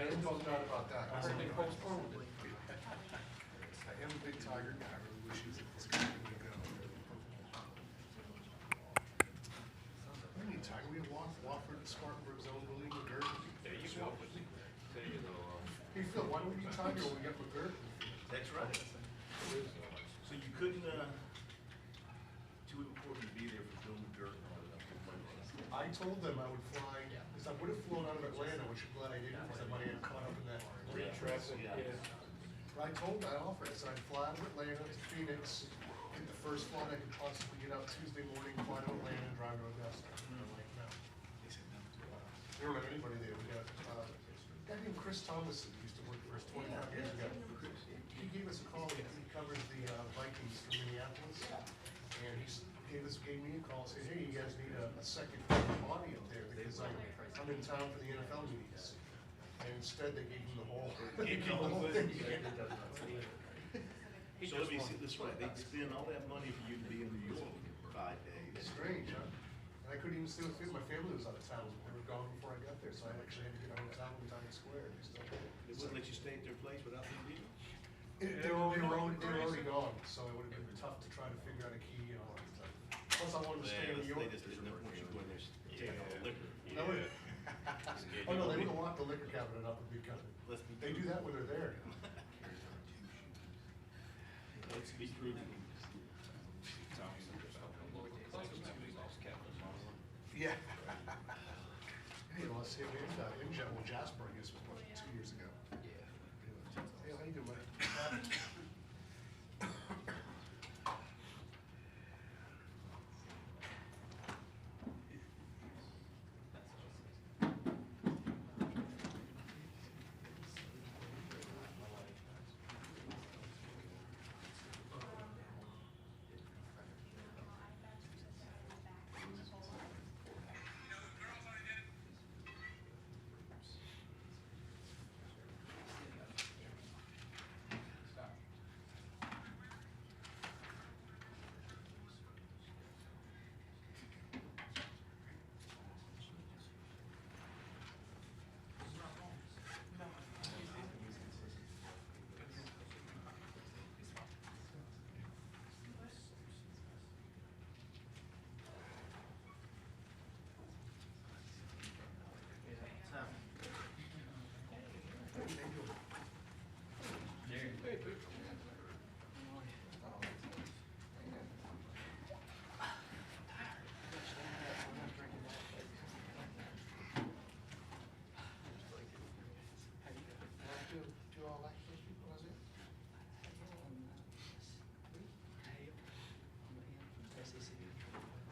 didn't found out about that. I heard they postponed it. I am a big Tiger guy. I really wish he was going to go. We need Tiger. We have Wofford, Spartanburg, Zone, William, McGirt. There you go. There you go. Hey Phil, why do we need Tiger when we got McGirt? That's right. So you couldn't, too important to be there for Bill McGirt and all that. I told them I would fly, because I would have flown out of Atlanta, which I'm glad I didn't, because I might have caught up in that Great traffic, Yeah. yeah. But I told them I offered it, so I'd fly out of Atlanta to Phoenix, get the first flight I could possibly get out Tuesday morning, fly to Atlanta, and drive to Augusta. And I'm like, no. They don't have anybody there. We got a guy named Chris Thomas who used to work for us 25 years ago. He gave us a call. He covers the Vikings from Minneapolis, and gave me a call, said, hey, you guys need a second body up there because I'm in town for the NFL meetings. And instead, they gave him the whole thing. So let me see this right, they'd spend all that money for you to be in New York for 5 days. It's strange, huh? And I couldn't even stay with my family was out of town. They were gone before I got there, so I actually had to get a hotel in Times Square. They wouldn't let you stay at their place without them leaving? They were already gone, so it would have been tough to try to figure out a key and all that stuff. Plus, I wanted to stay in New York. They just didn't want you to go in there and take all the liquor. No, oh no, they wouldn't lock the liquor cabinet up and be covered. They do that when they're there. Let's be true. Yeah. Hey, let's see, we had Injet, well, Jasper, I guess, was what, 2 years ago. Yeah. Hey, how you doing, buddy?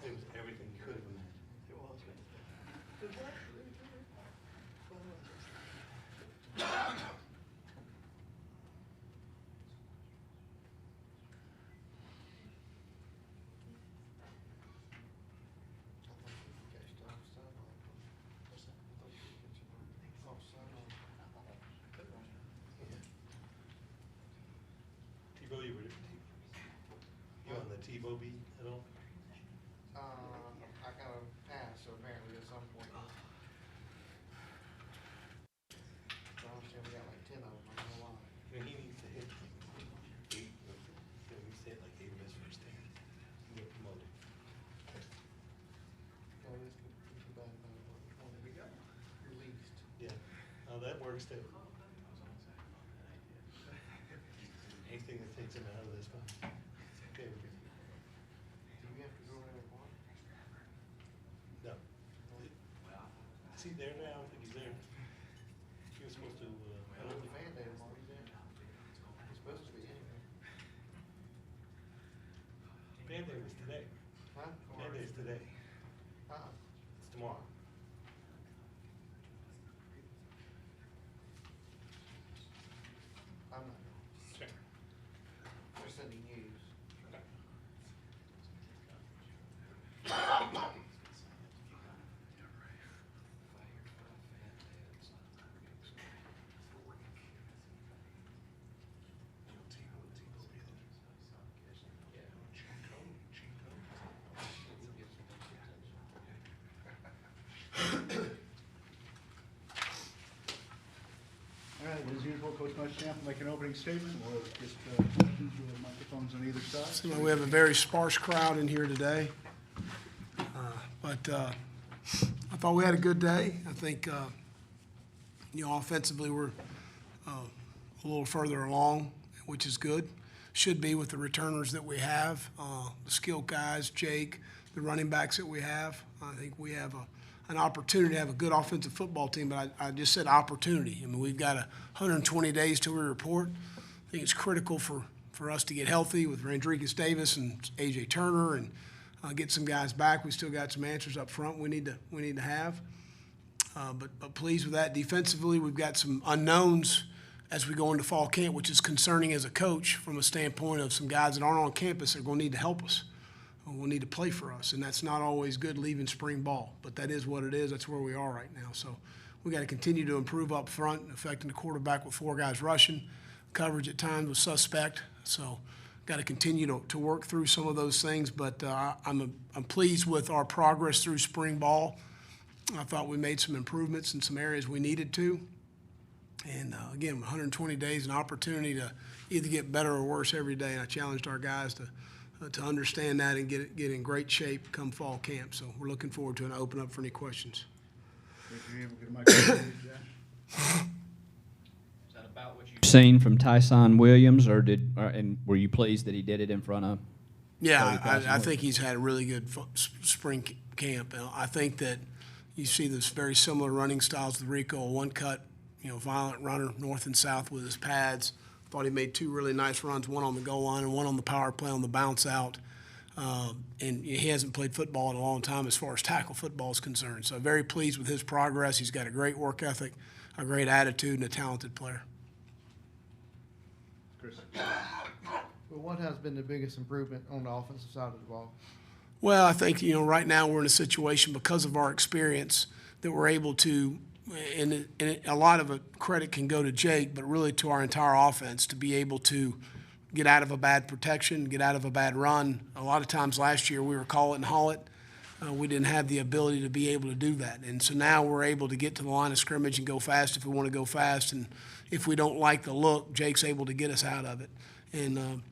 It was everything you could have been. It was. T-Bow, you on the T-Bow beat at all? I got a pass, so apparently at some point. So I'm saying we got like 10 of them, I don't know why. And he needs to hit 8, he needs to hit like 8 of his first 10. He'll get promoted. So this could be bad, we got released. Yeah, that works too. Anything that takes him out of this one. Okay, we're good. Do we have to go in and one? No. Is he there now? I don't think he's there. He was supposed to, I know the fan day tomorrow, he's in. He's supposed to be anyway. Band Day was today. Huh? Band Day is today. It's tomorrow. I'm not. Sure. They're sending news. Coach Muschamp will make an opening statement. We'll just questions with microphones on either side. So we have a very sparse crowd in here today. But I thought we had a good day. I think, offensively we're a little further along, which is good. Should be with the returners that we have, the skilled guys, Jake, the running backs that we have. I think we have an opportunity to have a good offensive football team, but I just said opportunity. I mean, we've got 120 days till we report. I think it's critical for us to get healthy with Randrikus Davis and A.J. Turner and get some guys back. We still got some answers up front we need to have. But pleased with that. Defensively, we've got some unknowns as we go into fall camp, which is concerning as a coach from a standpoint of some guys that aren't on campus that are going to need to help us. Will need to play for us, and that's not always good leaving spring ball, but that is what it is. That's where we are right now. So we got to continue to improve up front, affecting the quarterback with 4 guys rushing. Coverage at times was suspect, so got to continue to work through some of those things. But I'm pleased with our progress through spring ball. I thought we made some improvements in some areas we needed to. And again, 120 days, an opportunity to either get better or worse every day. And I challenged our guys to understand that and get in great shape come fall camp. So we're looking forward to it and open up for any questions. If you're able to get a microphone, Josh. Is that about what you've seen from Tyson Williams, and were you pleased that he did it in front of? Yeah, 30,000 I think he's had a really good spring camp. I think that you see this very similar running styles with Rico, a one-cut, violent runner north and south with his pads. Thought he made 2 really nice runs, one on the goal line and one on the power play on the bounce out. And he hasn't played football in a long time as far as tackle football is concerned. So very pleased with his progress. He's got a great work ethic, a great attitude, and a talented player. Chris. But what has been the biggest improvement on the offensive side of the ball? Well, I think, right now we're in a situation because of our experience that we're able to, and a lot of credit can go to Jake, but really to our entire offense to be able to get out of a bad protection, get out of a bad run. A lot of times last year we were call it and haul it. We didn't have the ability to be able to do that. And so now we're able to get to the line of scrimmage and go fast if we want to go fast. And if we don't like the look, Jake's able to get us out of it. And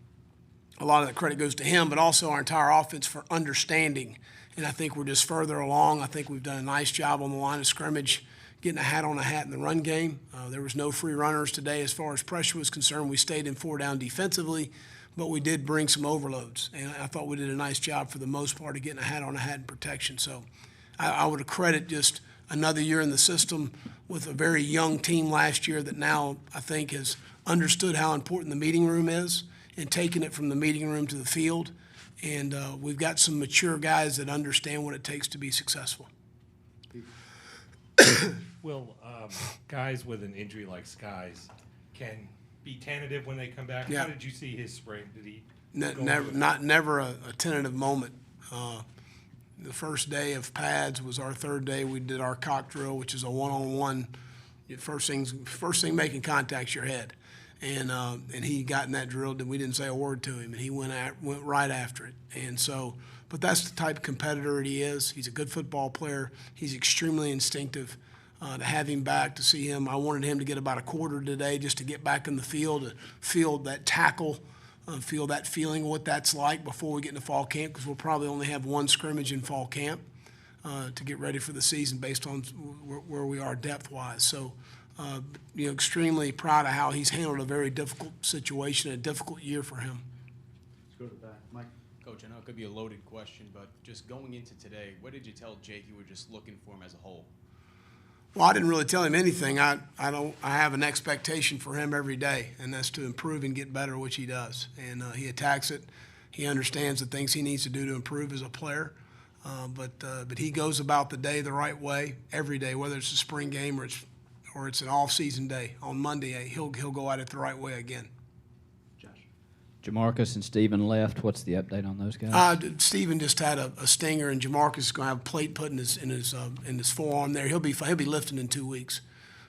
a lot of the credit goes to him, but also our entire offense for understanding. And I think we're just further along. I think we've done a nice job on the line of scrimmage, getting a hat on a hat in the run game. There was no free runners today as far as pressure was concerned. We stayed in 4 down defensively, but we did bring some overloads. And I thought we did a nice job for the most part of getting a hat on a hat in protection. So I would credit just another year in the system with a very young team last year that now I think has understood how important the meeting room is and taken it from the meeting room to the field. And we've got some mature guys that understand what it takes to be successful. Will guys with an injury like Sky's can be tentative when they come back? Yeah. How did you see his spring? Did he? Never a tentative moment. The first day of pads was our 3rd day. We did our cock drill, which is a one-on-one. First thing making contact's your head, and he got in that drill. And we didn't say a word to him, and he went right after it. And so, but that's the type of competitor he is. He's a good football player. He's extremely instinctive. To have him back, to see him, I wanted him to get about a quarter today just to get back in the field, to feel that tackle, feel that feeling of what that's like before we get into fall camp, because we'll probably only have 1 scrimmage in fall camp to get ready for the season based on where we are depth-wise. So, extremely proud of how he's handled a very difficult situation, a difficult year for him. Let's go to the back. Mike. Coach, I know it could be a loaded question, but just going into today, what did you tell Jake you were just looking for him as a whole? Well, I didn't really tell him anything. I have an expectation for him every day, and that's to improve and get better, which he does. And he attacks it. He understands the things he needs to do to improve as a player. But he goes about the day the right way every day, whether it's a spring game or it's an off-season day. On Monday, he'll go at it the right way again. Jamarcus and Steven left. What's the update on those guys? Steven just had a stinger, and Jamarcus is going to have a plate put in his forearm there. He'll be lifting in 2 weeks.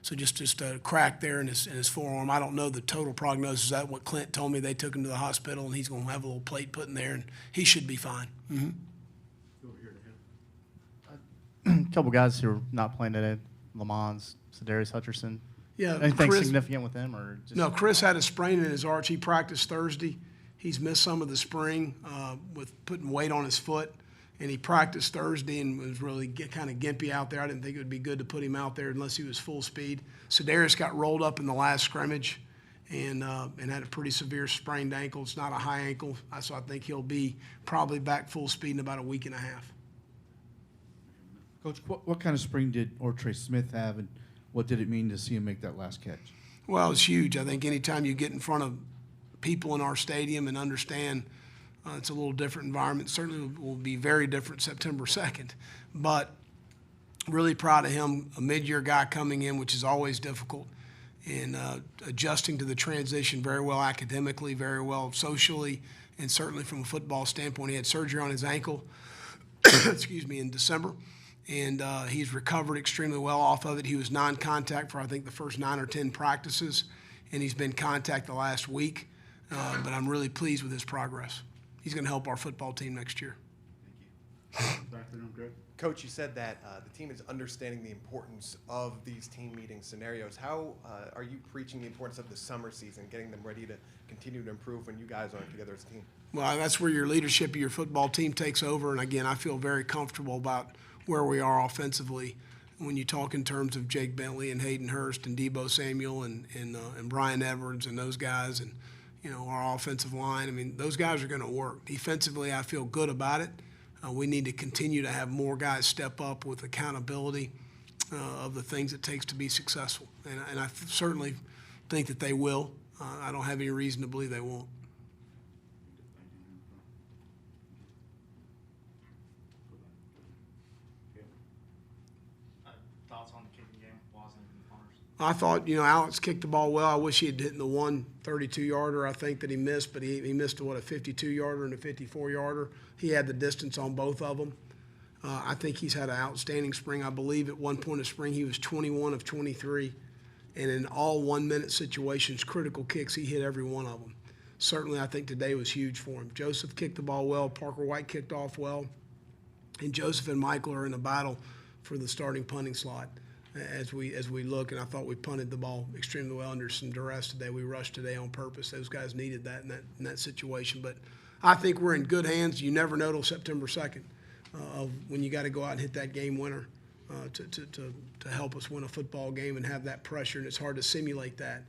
So just a crack there in his forearm. I don't know the total prognosis. That's what Clint told me. They took him to the hospital, and he's going to have a little plate put in there, and he should be fine. Mm-hmm. Over here to him. A couple guys who are not playing today, Lamons, Sedarius Hutcherson. Yeah, Anything Chris- significant with him, or just? No, Chris had a sprain in his arch. He practiced Thursday. He's missed some of the spring with putting weight on his foot, and he practiced Thursday and was really kind of gimpy out there. I didn't think it would be good to put him out there unless he was full speed. Sedaris got rolled up in the last scrimmage and had a pretty severe sprained ankle. It's not a high ankle, so I think he'll be probably back full speed in about a week and a half. Coach, what kind of spring did Ortre Smith have, and what did it mean to see him make that last catch? Well, it's huge. I think anytime you get in front of people in our stadium and understand it's a little different environment, certainly will be very different September 2nd. But really proud of him, a mid-year guy coming in, which is always difficult, and adjusting to the transition very well academically, very well socially, and certainly from a football standpoint. He had surgery on his ankle, excuse me, in December. And he's recovered extremely well off of it. He was non-contact for, I think, the first 9 or 10 practices, and he's been contact the last week. But I'm really pleased with his progress. He's going to help our football team next year. Back to them, Greg. Coach, you said that the team is understanding the importance of these team meeting scenarios. How are you preaching the importance of the summer season, getting them ready to continue to improve when you guys aren't together as a team? Well, that's where your leadership of your football team takes over. And, again, I feel very comfortable about where we are offensively when you talk in terms of Jake Bentley and Hayden Hurst and Debo Samuel and Brian Edwards and those guys and, our offensive line. I mean, those guys are going to work. Defensively, I feel good about it. We need to continue to have more guys step up with accountability of the things it takes to be successful. And I certainly think that they will. I don't have any reason to believe they won't. Thoughts on the kicking game, Wasn't and Hunters? I thought, Alex kicked the ball well. I wish he had hit the 132-yarder, I think, that he missed, but he missed a 52-yarder and a 54-yarder. He had the distance on both of them. I think he's had an outstanding spring. I believe at one point of spring he was 21 of 23, and in all one-minute situations, critical kicks, he hit every one of them. Certainly, I think today was huge for him. Joseph kicked the ball well. Parker White kicked off well. And Joseph and Michael are in a battle for the starting punting slot as we look, and I thought we punted the ball extremely well under some duress today. We rushed today on purpose. Those guys needed that in that situation. But I think we're in good hands. You never know till September 2nd of when you got to go out and hit that game winner to help us win a football game and have that pressure, and it's hard to simulate that.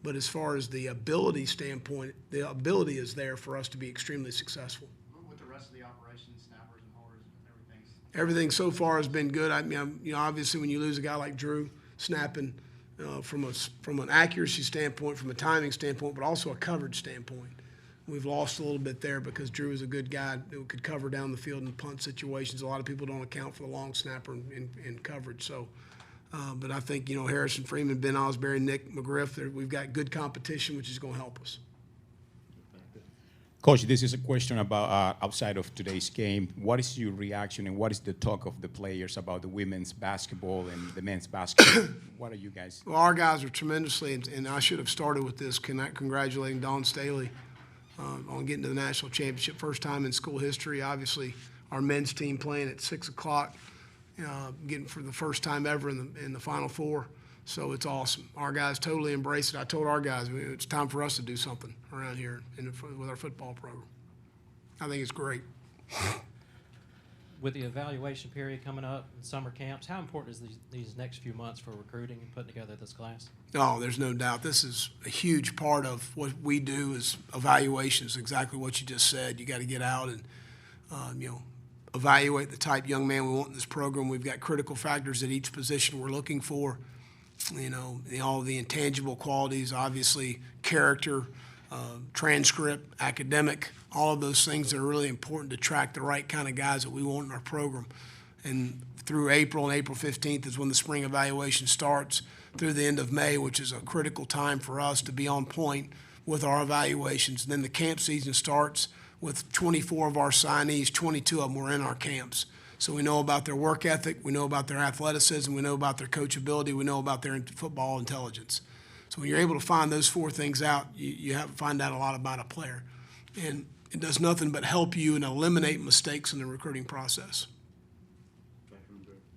But as far as the ability standpoint, the ability is there for us to be extremely successful. With the rest of the operation, snappers and holders, Everything so far has been good. I mean, obviously when you lose a guy like Drew snapping from an accuracy standpoint, from a timing standpoint, but also a coverage standpoint, we've lost a little bit there because Drew is a good guy who could cover down the field in punt situations. A lot of people don't account for the long snapper in coverage. So, but I think, Harrison Freeman, Ben Osbury, Nick McGriff, we've got good competition, which is going to help us. Coach, this is a question about outside of today's game. What is your reaction and what is the talk of the players about the women's basketball and the men's basketball? What are you guys? Well, our guys are tremendously, and I should have started with this, congratulating Dawn Staley on getting to the national championship. First time in school history. Obviously, our men's team playing at 6 o'clock, getting for the first time ever in the Final Four. So it's awesome. Our guys totally embrace it. I told our guys it's time for us to do something around here with our football program. I think it's great. With the evaluation period coming up and summer camps, how important is these next few months for recruiting and putting together this class? Oh, there's no doubt. This is a huge part of what we do is evaluations, exactly what you just said. You got to get out and, evaluate the type young man we want in this program. We've got critical factors at each position we're looking for. All the intangible qualities, obviously character, transcript, academic, all of those things that are really important to track the right kind of guys that we want in our program. And through April, and April 15th is when the spring evaluation starts, through the end of May, which is a critical time for us to be on point with our evaluations. And then the camp season starts with 24 of our signees, 22 of them were in our camps. So we know about their work ethic, we know about their athleticism, we know about their coachability, we know about their football intelligence. So when you're able to find those four things out, you find out a lot about a player. And it does nothing but help you and eliminate mistakes in the recruiting process.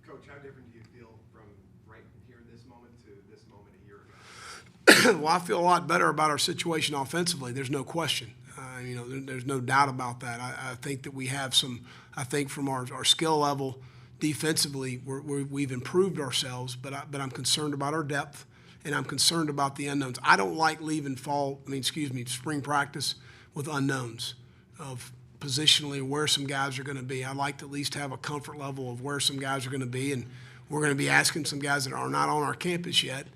Coach, how different do you feel from right here in this moment to this moment a year ago? Well, I feel a lot better about our situation offensively. There's no question. There's no doubt about that. I think that we have some. I think from our skill level defensively, we've improved ourselves. But I'm concerned about our depth, and I'm concerned about the unknowns. I don't like leaving spring practice with unknowns of positionally where some guys are going to be. I like to at least have a comfort level of where some guys are going to be, and we're going to be asking some guys that are not on our campus yet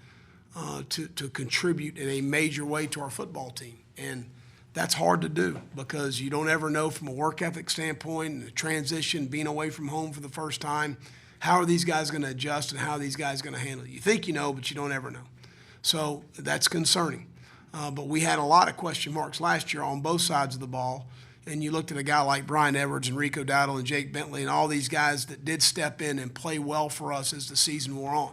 to contribute in a major way to our football team. And that's hard to do because you don't ever know from a work ethic standpoint and the transition, being away from home for the first time, how are these guys going to adjust and how are these guys going to handle it? You think you know, but you don't ever know. So that's concerning. But we had a lot of question marks last year on both sides of the ball. And you looked at a guy like Brian Edwards and Rico Dowdle and Jake Bentley and all these guys that did step in and play well for us as the season wore on.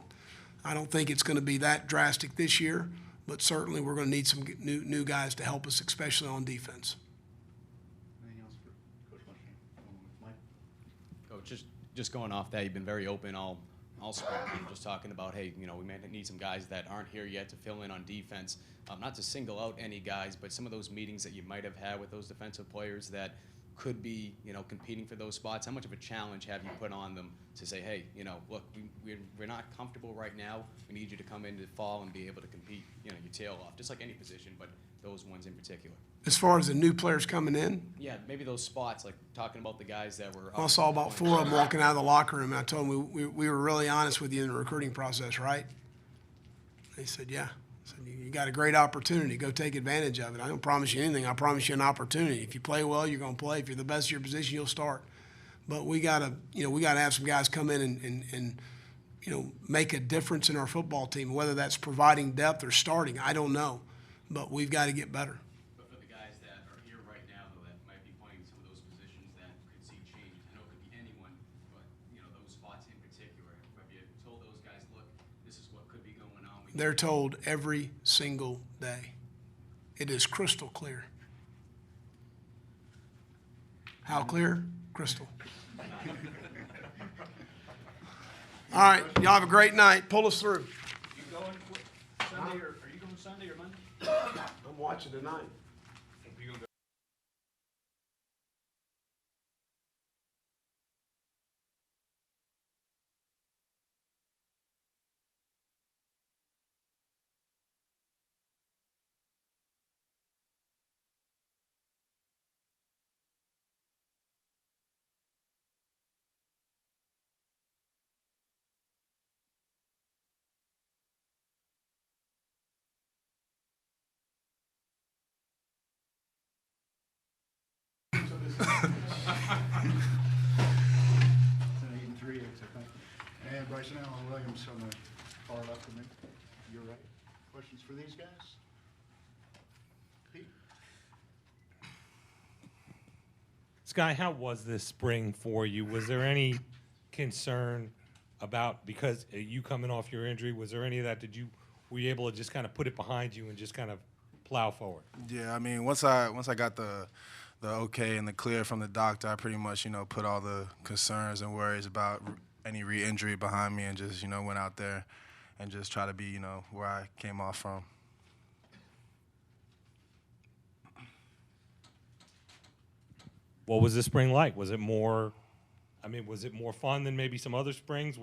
I don't think it's going to be that drastic this year, but certainly we're going to need some new guys to help us, especially on defense. Anything else for Coach Mike? Coach, just going off that, you've been very open all spring, just talking about, hey, we may need some guys that aren't here yet to fill in on defense. Not to single out any guys, but some of those meetings that you might have had with those defensive players that could be, competing for those spots, how much of a challenge have you put on them to say, hey, look, we're not comfortable right now. We need you to come into the fall and be able to compete, your tail off, just like any position, but those ones in particular. As far as the new players coming in? Yeah, maybe those spots, like talking about the guys that were. I saw about 4 of them walking out of the locker room, and I told them we were really honest with you in the recruiting process, right? They said, yeah. I said, you got a great opportunity. Go take advantage of it. I don't promise you anything. I promise you an opportunity. If you play well, you're going to play. If you're the best of your position, you'll start. But we got to have some guys come in and make a difference in our football team, whether that's providing depth or starting. I don't know. But we've got to get better. But for the guys that are here right now, though, that might be playing some of those positions that could see change, I know it could be anyone, but, those spots in particular, have you told those guys, look, this is what could be going on? They're told every single day. It is crystal clear. How clear? Crystal. All right, y'all have a great night. Pull us through. You going Sunday or are you going Sunday or Monday? I'm watching tonight. It's an 8-3, I think. And Bryson Allen Williams on the far left of me. You're right. Questions for these guys? Pete? Sky, how was this spring for you? Was there any concern about, because you coming off your injury, was there any of that? Were you able to just kind of put it behind you and just kind of plow forward? Yeah, I mean, once I got the okay and the clear from the doctor, I pretty much, put all the concerns and worries about any re-injury behind me and just, went out there and just try to be, where I came off from. What was this spring like? Was it more fun than maybe some other springs?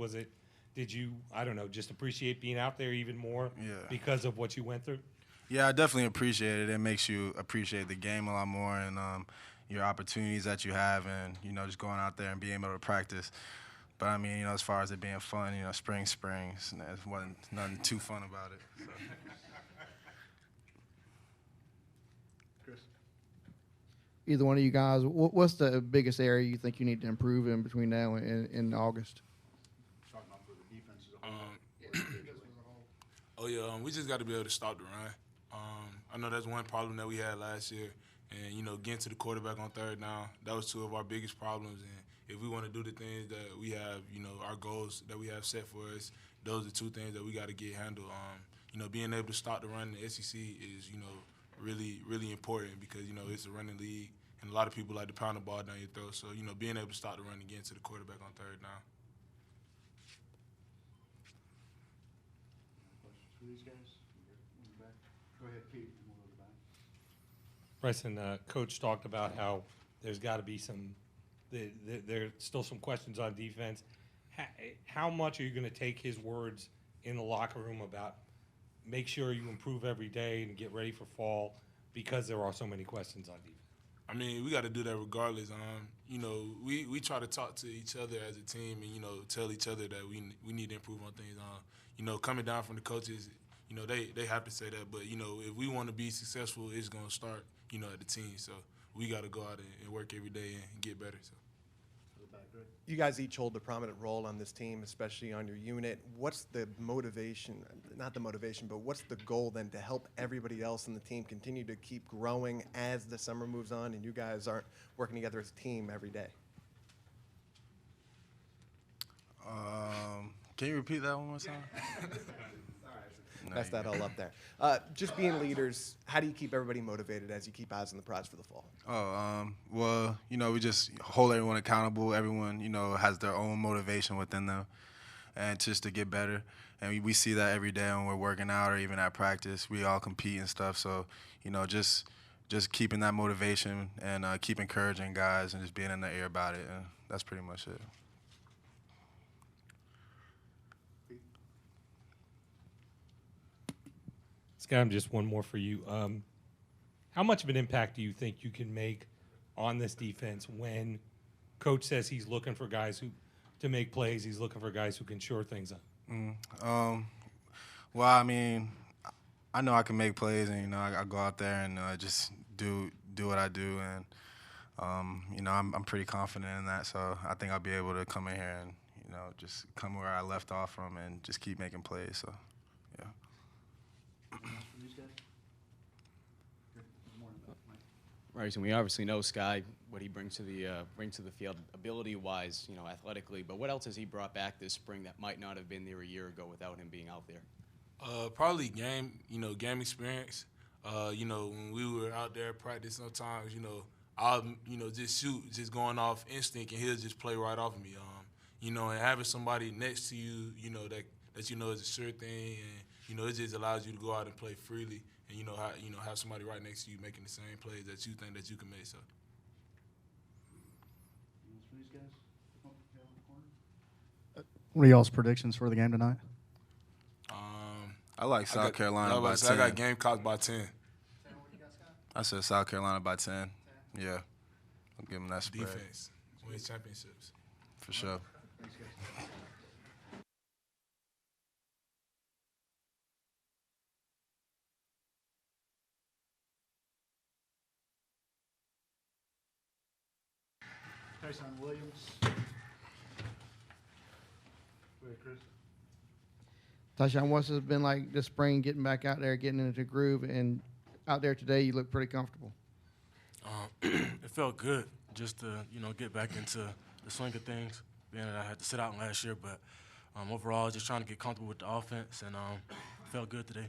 Did you, I don't know, just appreciate being out there even more because of what you went through? Yeah, I definitely appreciate it. It makes you appreciate the game a lot more and your opportunities that you have and, just going out there and being able to practice. But, I mean, as far as it being fun, springs, there wasn't nothing too fun about it. So. Chris? Either one of you guys, what's the biggest area you think you need to improve in between now and August? Talking about for the defense as a whole. We just got to be able to stop the run. I know that's one problem that we had last year. And, getting to the quarterback on third down, that was 2 of our biggest problems. And if we want to do the things that we have, our goals that we have set for us, those are 2 things that we got to get handled. Being able to stop the run in the SEC is, really, really important because, it's a running league. And a lot of people like to pound the ball down your throat. So, being able to stop the run and get to the quarterback on third down. Questions for these guys? Go ahead, Pete, and we'll go to the back. Bryson, Coach talked about how there's got to be there's still some questions on defense. How much are you going to take his words in the locker room about make sure you improve every day and get ready for fall because there are so many questions on defense? I mean, we got to do that regardless. You know, we try to talk to each other as a team and, you know, tell each other that we need to improve on things. You know, coming down from the coaches, you know, they have to say that. But, you know, if we want to be successful, it's going to start, you know, at the team. So we got to go out and work every day and get better. So. You guys each hold a prominent role on this team, especially on your unit. What's the motivation, not the motivation, but what's the goal then to help everybody else in the team continue to keep growing as the summer moves on and you guys aren't working together as a team every day? Can you repeat that one more time? Messed that all up there. Just being leaders, how do you keep everybody motivated as you keep eyes on the prize for the fall? Well, you know, we just hold everyone accountable. Everyone, you know, has their own motivation within them and just to get better. And we see that every day when we're working out or even at practice. We all compete and stuff. So, you know, just keeping that motivation and keep encouraging guys and just being in the air about it. And that's pretty much it. Scott, just one more for you. How much of an impact do you think you can make on this defense when Coach says he's looking for guys to make plays, he's looking for guys who can shore things up? Well, I mean, I know I can make plays, and, you know, I go out there and just do what I do, and, you know, I'm pretty confident in that, so I think I'll be able to come in here and, you know, just come where I left off from and just keep making plays, so, yeah. Right, and we obviously know Sky, what he brings to the field, ability-wise, you know, athletically. But what else has he brought back this spring that might not have been there a year ago without him being out there? Probably game experience. You know, when we were out there practice, sometimes, you know, I'll, you know, just shoot, just going off instinct, and he'll just play right off of me. You know, and having somebody next to you, you know, that you know is a sure thing, and you know, it just allows you to go out and play freely. And you know have somebody right next to you making the same plays that you think that you can make. So. What are y'all's predictions for the game tonight? I like South Carolina by 10. I got Gamecocks by 10. I said South Carolina by 10. Yeah. I'll give them that spread. Defense. Win championships. For sure. Tyson Williams. Chris. Tyshawn, what's it been like this spring, getting back out there, getting into the groove, and out there today you look pretty comfortable? It felt good just to, you know, get back into the swing of things, being that I had to sit out last year. But overall, just trying to get comfortable with the offense, and felt good today.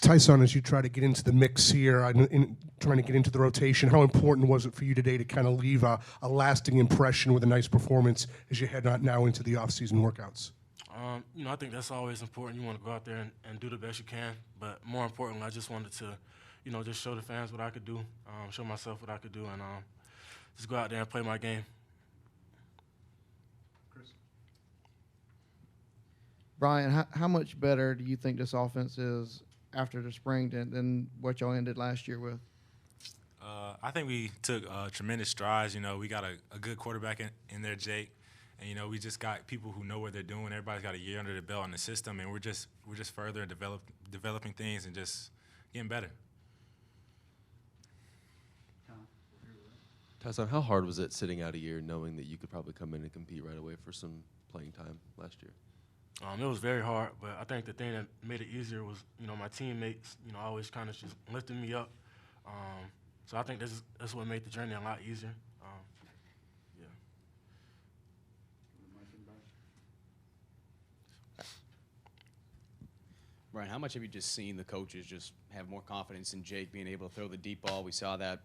Tyson, as you try to get into the mix here, trying to get into the rotation, how important was it for you today to kind of leave a lasting impression with a nice performance as you head out now into the off-season workouts? You know, I think that's always important. You want to go out there and do the best you can. But more importantly, I just wanted to, you know, just show the fans what I could do, show myself what I could do, and just go out there and play my game. Chris. Brian, how much better do you think this offense is after the spring than what y'all ended last year with? I think we took tremendous strides. You know, we got a good quarterback in there, Jake, and you know we just got people who know what they're doing. Everybody's got a year under the belt in the system, and we're just further developing things and just getting better. Tyson, how hard was it sitting out a year knowing that you could probably come in and compete right away for some playing time last year? It was very hard, but I think the thing that made it easier was, you know, my teammates, you know, always kind of just lifting me up. So I think that's what made the journey a lot easier. Yeah. Brian, how much have you just seen the coaches just have more confidence in Jake being able to throw the deep ball? We saw that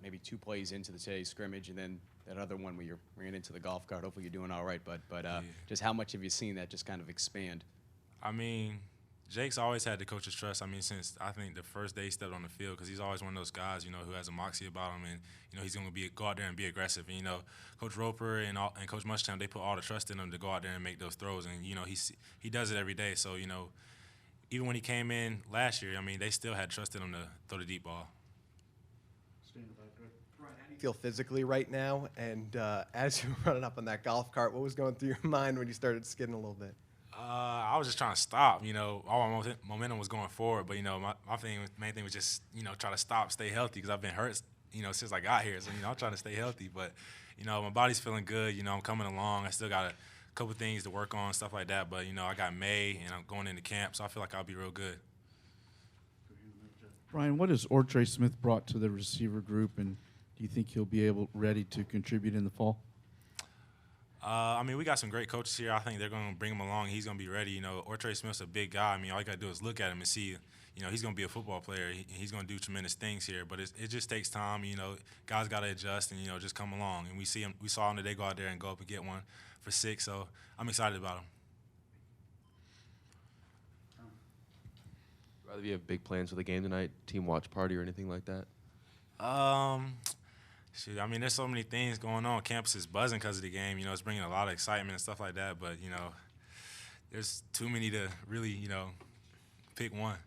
maybe 2 plays into the today's scrimmage, and then that other one where you ran into the golf cart. Hopefully you're doing all right, but just how much have you seen that just kind of expand? I mean, Jake's always had the coach's trust. I mean, since I think the first day he stepped on the field, because he's always one of those guys, you know, who has a moxie about him, and you know he's going to go out there and be aggressive. And you know, Coach Roper and Coach Muschamp, they put all the trust in him to go out there and make those throws. And you know, he does it every day. So you know, even when he came in last year, I mean, they still had trust in him to throw the deep ball. Feel physically right now, and as you were running up on that golf cart, what was going through your mind when you started skidding a little bit? I was just trying to stop. You know, all my momentum was going forward, but you know, my main thing was just try to stop, stay healthy, because I've been hurt since I got here. So I'm trying to stay healthy, but my body's feeling good. I'm coming along. I still got a couple things to work on, stuff like that. But I got May, and I'm going into camp, so I feel like I'll be real good. Brian, what has Ortre Smith brought to the receiver group, and do you think he'll be ready to contribute in the fall? I mean, we got some great coaches here. I think they're going to bring him along. He's going to be ready. Ortre Smith's a big guy. I mean, all you got to do is look at him and see, he's going to be a football player. He's going to do tremendous things here. But it just takes time. Guys got to adjust and, just come along. And we saw him today go out there and go up and get one for 6. So I'm excited about him. Rather you have big plans for the game tonight, team watch party or anything like that? Shoot, I mean, there's so many things going on. Campus is buzzing because of the game. It's bringing a lot of excitement and stuff like that. But, there's too many to really, pick one.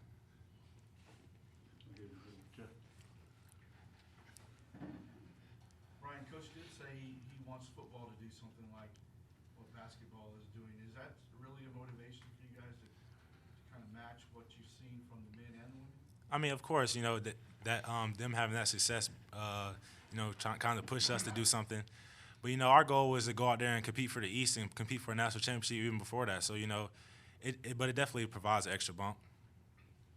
Brian, Coach did say he wants football to do something like what basketball is doing. Is that really a motivation for you guys to kind of match what you've seen from the men and the women? I mean, of course, them having that success, kind of push us to do something. But, our goal was to go out there and compete for the East and compete for a national championship even before that. So, but it definitely provides an extra bump.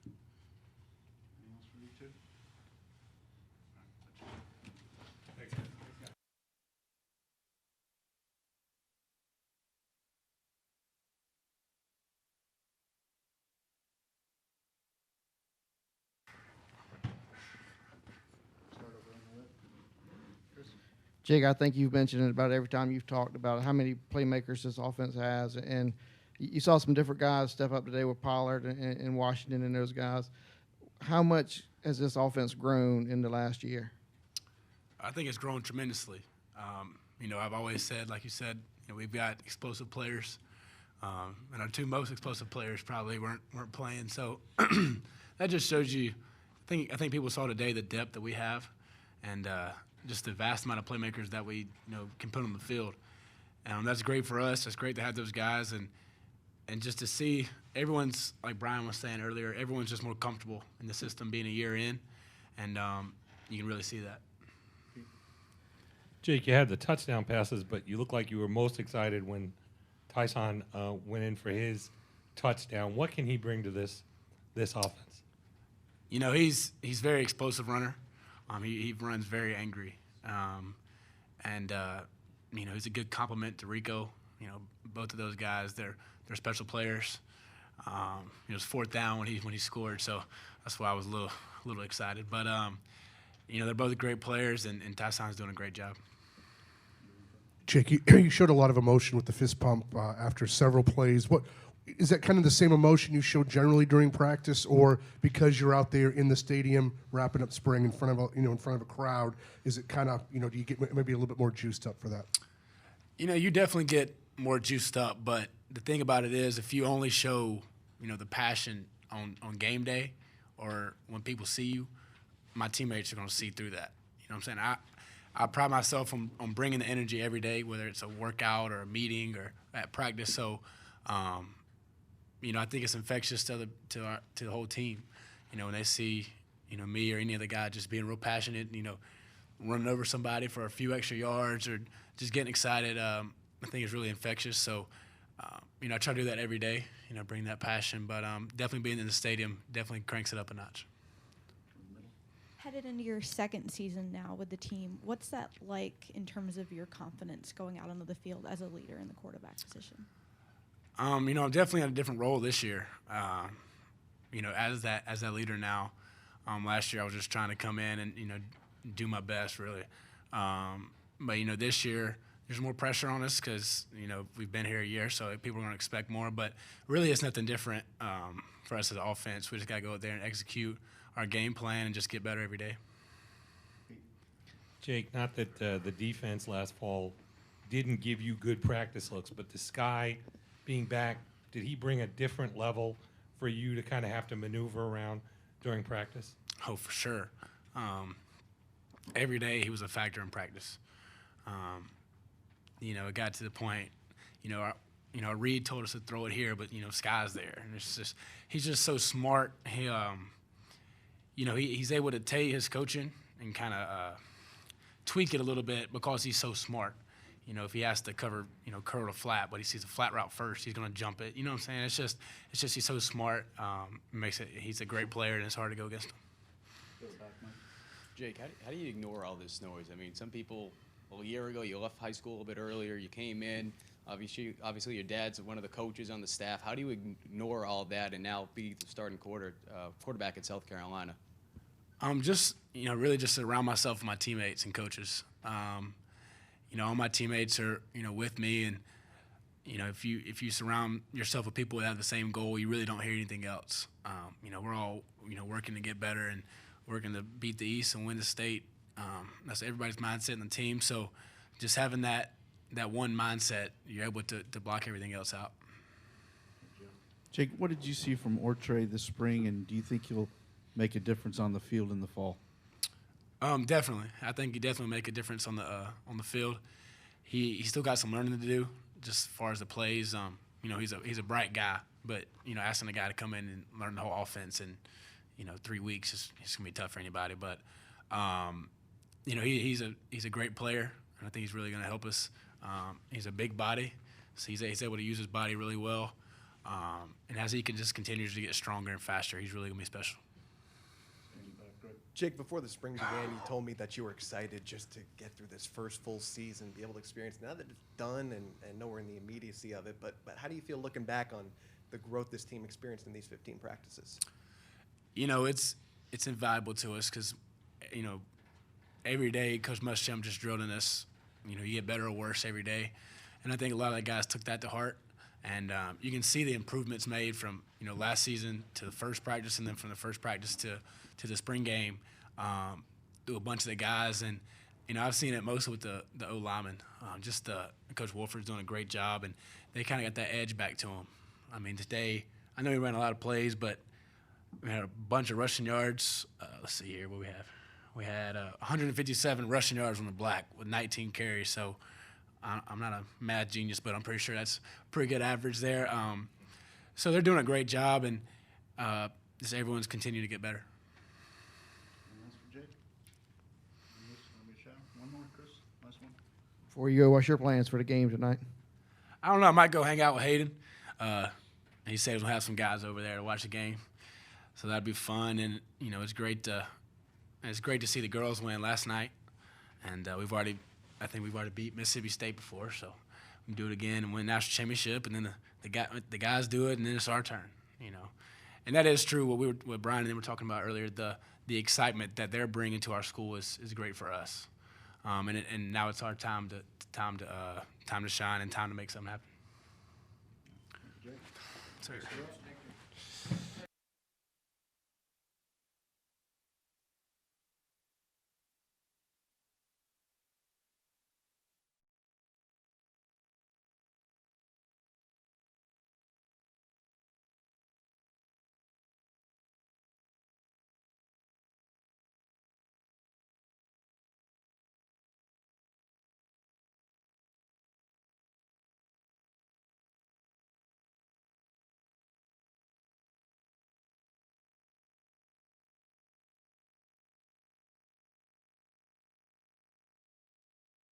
Anything else for you two? Jake, I think you've mentioned it about every time you've talked about how many playmakers this offense has, and you saw some different guys step up today with Pollard and Washington and those guys. How much has this offense grown in the last year? I think it's grown tremendously. I've always said, like you said, we've got explosive players, and our 2 most explosive players probably weren't playing. So that just shows you. I think people saw today the depth that we have, and just the vast amount of playmakers that we can put on the field. That's great for us. It's great to have those guys, and just to see everyone's, like Brian was saying earlier, everyone's just more comfortable in the system being a year in, and you can really see that. Jake, you had the touchdown passes, but you look like you were most excited when Tyson went in for his touchdown. What can he bring to this offense? He's a very explosive runner. He runs very angry, and he's a good complement to Rico. Both of those guys, they're special players. It was 4th down when he scored, so that's why I was a little excited. But they're both great players, and Tyson's doing a great job. Jake, you showed a lot of emotion with the fist pump after several plays. What is that kind of the same emotion you show generally during practice, or because you're out there in the stadium wrapping up spring in front of a crowd, is it kind of do you get maybe a little bit more juiced up for that? You definitely get more juiced up, but the thing about it is, if you only show the passion on game day or when people see you, my teammates are going to see through that. You know what I'm saying? I pride myself on bringing the energy every day, whether it's a workout or a meeting or at practice. So. I think it's infectious to the whole team. When they see, me or any other guy just being real passionate, running over somebody for a few extra yards or just getting excited, I think it's really infectious. So, I try to do that every day, bring that passion. But definitely being in the stadium definitely cranks it up a notch. Headed into your 2nd season now with the team, what's that like in terms of your confidence going out onto the field as a leader in the quarterback position? I'm definitely in a different role this year. As that leader now. Last year I was just trying to come in and do my best, really. But, this year there's more pressure on us because, we've been here a year, so people are going to expect more. But really it's nothing different for us as an offense. We just got to go out there and execute our game plan and just get better every day. Jake, not that the defense last fall didn't give you good practice looks, but the Sky being back, did he bring a different level for you to kind of have to maneuver around during practice? Oh, for sure. Every day he was a factor in practice. It got to the point, Reed told us to throw it here, but, Sky's there. And he's just so smart. He's able to take his coaching and kind of tweak it a little bit because he's so smart. If he has to cover, curl a flat, but he sees a flat route first, he's going to jump it. You know what I'm saying? It's just he's so smart. He's a great player, and it's hard to go against him. Jake, how do you ignore all this noise? I mean, some people, a year ago, you left high school a little bit earlier, you came in. Obviously, your dad's one of the coaches on the staff. How do you ignore all that and now be the starting quarterback at South Carolina? Really just surround myself with my teammates and coaches. All my teammates are, with me, and, if you surround yourself with people that have the same goal, you really don't hear anything else. We're all, working to get better and working to beat the East and win the state. That's everybody's mindset in the team. So just having that one mindset, you're able to block everything else out. Jake, what did you see from Ortre this spring, and do you think he'll make a difference on the field in the fall? Definitely. I think he definitely make a difference on the field. He still got some learning to do, just as far as the plays. He's a bright guy, but asking a guy to come in and learn the whole offense in 3 weeks is gonna be tough for anybody. But he's a great player, and I think he's really gonna help us. He's a big body, so he's able to use his body really well. And as he can just continues to get stronger and faster, he's really gonna be special. Jake, before the spring began, you told me that you were excited just to get through this first full season, be able to experience. Now that it's done and know we're in the immediacy of it, but how do you feel looking back on the growth this team experienced in these 15 practices? It's invaluable to us because, every day Coach Muschamp just drilled in us. You get better or worse every day, and I think a lot of the guys took that to heart. And you can see the improvements made from last season to the first practice, and then from the first practice to the spring game through a bunch of the guys. And I've seen it mostly with the O linemen. Coach Wolford's doing a great job, and they kind of got that edge back to them. I mean, today I know we ran a lot of plays, but we had a bunch of rushing yards. Let's see here what we have. We had 157 rushing yards on the black with 19 carries. So I'm not a math genius, but I'm pretty sure that's a pretty good average there. So they're doing a great job, and just everyone's continuing to get better. One more, Chris, last one. Before you go, what's your plans for the game tonight? I don't know. I might go hang out with Hayden. He said we'll have some guys over there to watch the game, so that'd be fun. And it's great to see the girls win last night, and I think we've already beat Mississippi State before, so we can do it again and win national championship, and then the guys do it, and then it's our turn. And that is true. What Brian and they were talking about earlier, the excitement that they're bringing to our school is great for us. And now it's our time to shine and time to make something happen. Jake. Sorry.